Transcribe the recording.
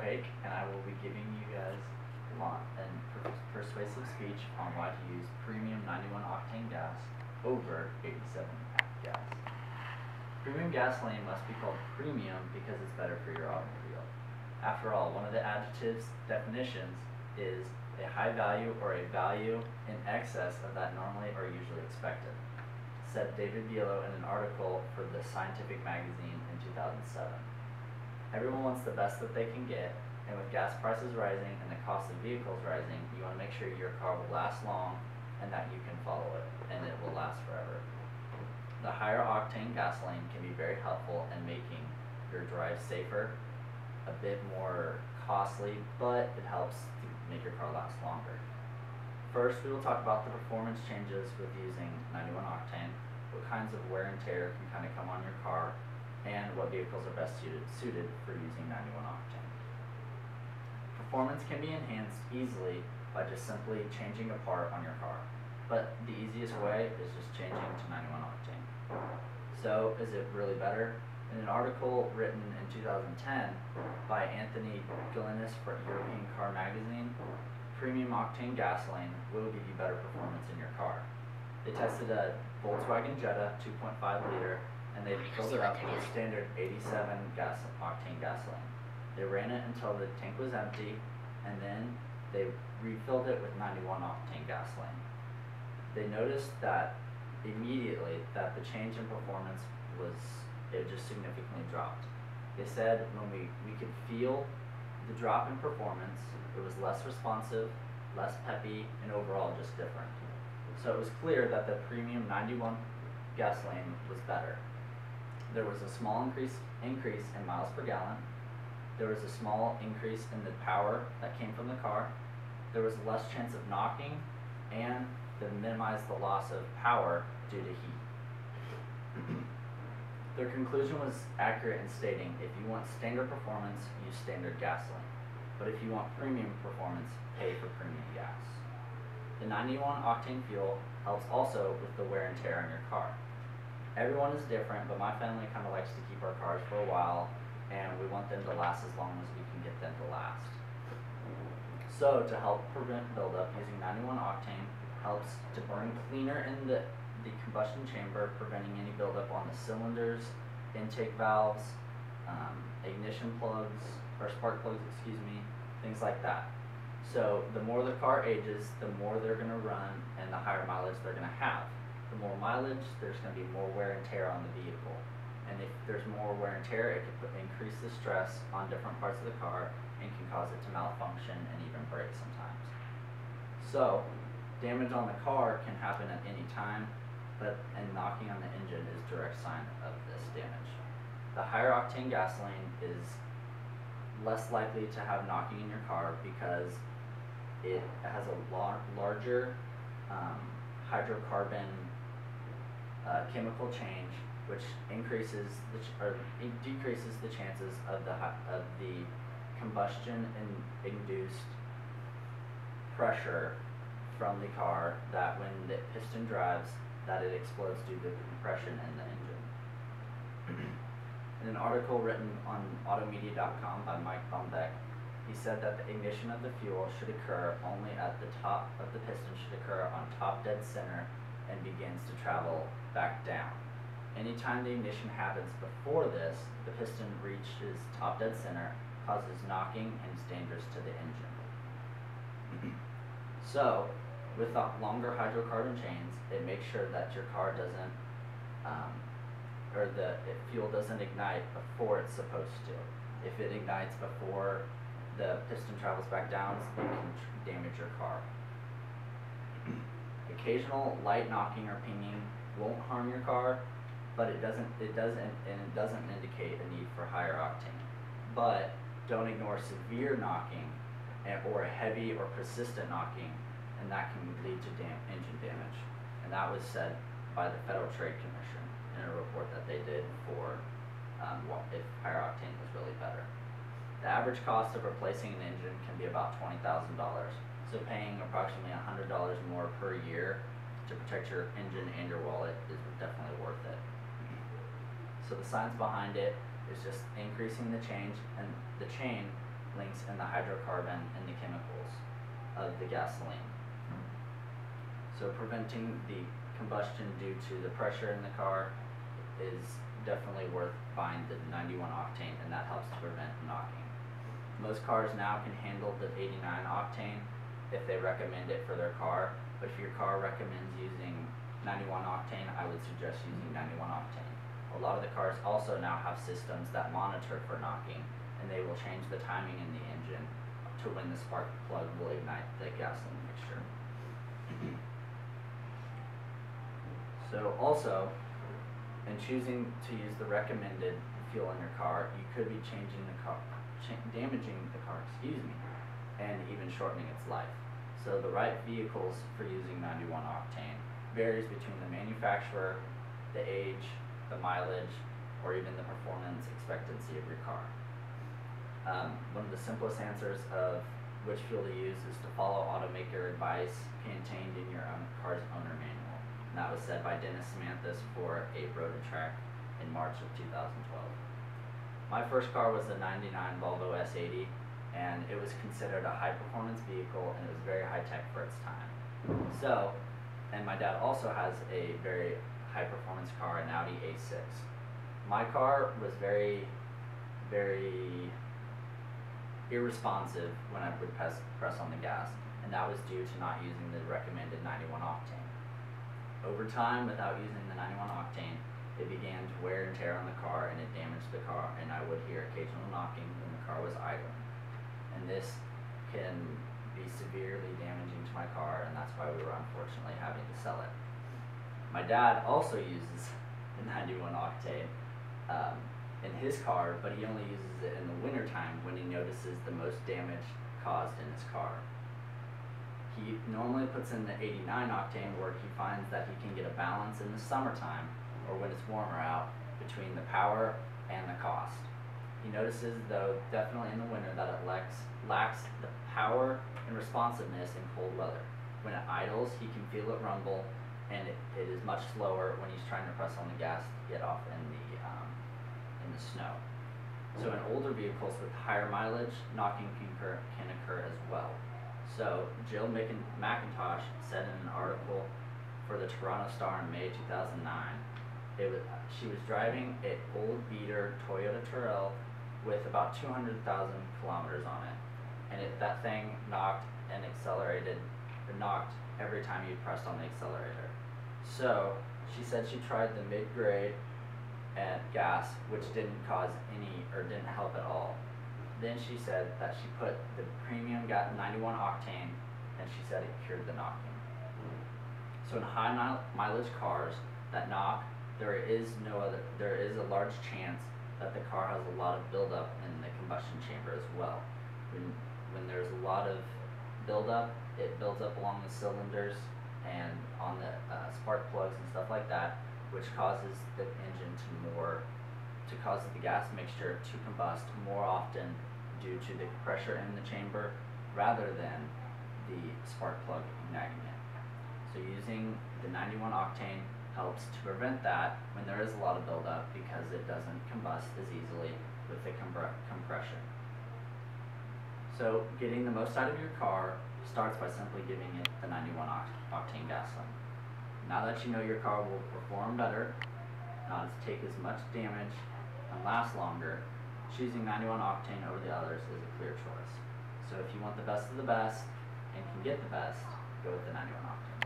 Hake, and I will be giving you guys a persuasive speech on why to use premium 91 octane gas over 87 gas. Premium gasoline must be called premium because it's better for your automobile. After all, one of the adjective's definitions is a high value or a value in excess of that normally or usually expected, said David Bielo in an article for the Scientific magazine in 2007. Everyone wants the best that they can get, and with gas prices rising and the cost of vehicles rising, you want to make sure your car will last long and that you can follow it, and it will last forever. The higher octane gasoline can be very helpful in making your drive safer, a bit more costly, but it helps to make your car last longer. First, we will talk about the performance changes with using 91 octane, what kinds of wear and tear can kind of come on your car, and what vehicles are best suited for using 91 octane. Performance can be enhanced easily by just simply changing a part on your car, but the easiest way is just changing to 91 octane. So, is it really better? In an article written in 2010 by Anthony Gillinis for European Car Magazine, premium octane gasoline will give you better performance in your car. They tested a Volkswagen Jetta 2.5 liter and they filled it up with standard 87 octane gasoline. They ran it until the tank was empty, and then they refilled it with 91 octane gasoline. They noticed that immediately that the change in performance it just significantly dropped. They said when we could feel the drop in performance, it was less responsive, less peppy, and overall just different. So it was clear that the premium 91 gasoline was better. There was a small increase in miles per gallon. There was a small increase in the power that came from the car. There was less chance of knocking, and they minimized the loss of power due to heat. Their conclusion was accurate in stating, if you want standard performance, use standard gasoline. But if you want premium performance, pay for premium gas. The 91 octane fuel helps also with the wear and tear on your car. Everyone is different, but my family kind of likes to keep our cars for a while, and we want them to last as long as we can get them to last. So to help prevent buildup, using 91 octane helps to burn cleaner in the combustion chamber, preventing any buildup on the cylinders, intake valves, ignition plugs, or spark plugs, things like that. So the more the car ages, the more they're going to run and the higher mileage they're going to have. The more mileage, there's going to be more wear and tear on the vehicle. And if there's more wear and tear, it can increase the stress on different parts of the car and can cause it to malfunction and even break sometimes. So damage on the car can happen at any time, and knocking on the engine is a direct sign of this damage. The higher octane gasoline is less likely to have knocking in your car because it has a larger hydrocarbon chemical change, which decreases the chances of the combustion and induced pressure from the car, that when the piston drives, that it explodes due to compression in the engine. In an article written on automedia.com by Mike Bumbeck, he said that the ignition of the fuel should occur only at the top of the piston, should occur on top dead center and begins to travel back down. Anytime the ignition happens before this, the piston reaches top dead center, causes knocking, and is dangerous to the engine. So, with the longer hydrocarbon chains, it makes sure that your car doesn't, fuel doesn't ignite before it's supposed to. If it ignites before the piston travels back down, it can damage your car. Occasional light knocking or pinging won't harm your car, but it doesn't indicate a need for higher octane. But don't ignore severe knocking or heavy or persistent knocking, and that can lead to engine damage. And that was said by the Federal Trade Commission in a report that they did for if higher octane was really better. The average cost of replacing an engine can be about $20,000. So paying approximately $100 more per year to protect your engine and your wallet is definitely worth it. So the science behind it is just increasing the chain links in the hydrocarbon and the chemicals of the gasoline. So preventing the combustion due to the pressure in the car is definitely worth buying the 91 octane, and that helps to prevent knocking. Most cars now can handle the 89 octane if they recommend it for their car, but if your car recommends using 91 octane, I would suggest using 91 octane. A lot of the cars also now have systems that monitor for knocking, and they will change the timing in the engine to when the spark plug will ignite the gasoline mixture. So also, in choosing to use the recommended fuel in your car, you could be damaging the car, and even shortening its life. So the right vehicles for using 91 octane varies between the manufacturer, the age, the mileage, or even the performance expectancy of your car. One of the simplest answers of which fuel to use is to follow automaker advice contained in your own car's owner manual. And that was said by Dennis Samanthas for a Road-A-Track in March of 2012. My first car was a '99 Volvo S80, and it was considered a high-performance vehicle, and it was very high-tech for its time. So, and my dad also has a very high-performance car, an Audi A6. My car was very, very irresponsive when I would press on the gas, and that was due to not using the recommended 91 octane. Over time, without using the 91 octane, it began to wear and tear on the car, and it damaged the car, and I would hear occasional knocking when the car was idling. And this can be severely damaging to my car, and that's why we were unfortunately having to sell it. My dad also uses the 91 octane in his car, but he only uses it in the wintertime when he notices the most damage caused in his car. He normally puts in the 89 octane where he finds that he can get a balance in the summertime, or when it's warmer out, between the power and the cost. He notices, though, definitely in the winter, that it lacks the power and responsiveness in cold weather. When it idles, he can feel it rumble, and it is much slower when he's trying to press on the gas to get off in the snow. So in older vehicles with higher mileage, knocking can occur as well. So Jill McIntosh said in an article for the Toronto Star in May 2009, she was driving an old beater Toyota Terrell with about 200,000 kilometers on it, and that thing knocked every time you pressed on the accelerator. So she said she tried the mid-grade and gas, which didn't help at all. Then she said that she put the premium 91 octane, and she said it cured the knocking. So in high mileage cars that knock, there is a large chance that the car has a lot of buildup in the combustion chamber as well. When there's a lot of buildup, it builds up along the cylinders and on the spark plugs and stuff like that, which causes the engine to cause the gas mixture to combust more often due to the pressure in the chamber rather than the spark plug igniting it. So using the 91 octane helps to prevent that when there is a lot of buildup, because it doesn't combust as easily with the compression. So getting the most out of your car starts by simply giving it the 91 octane gasoline. Now that you know your car will perform better, not take as much damage, and last longer, choosing 91 octane over the others is a clear choice. So if you want the best of the best and can get the best, go with the 91 octane.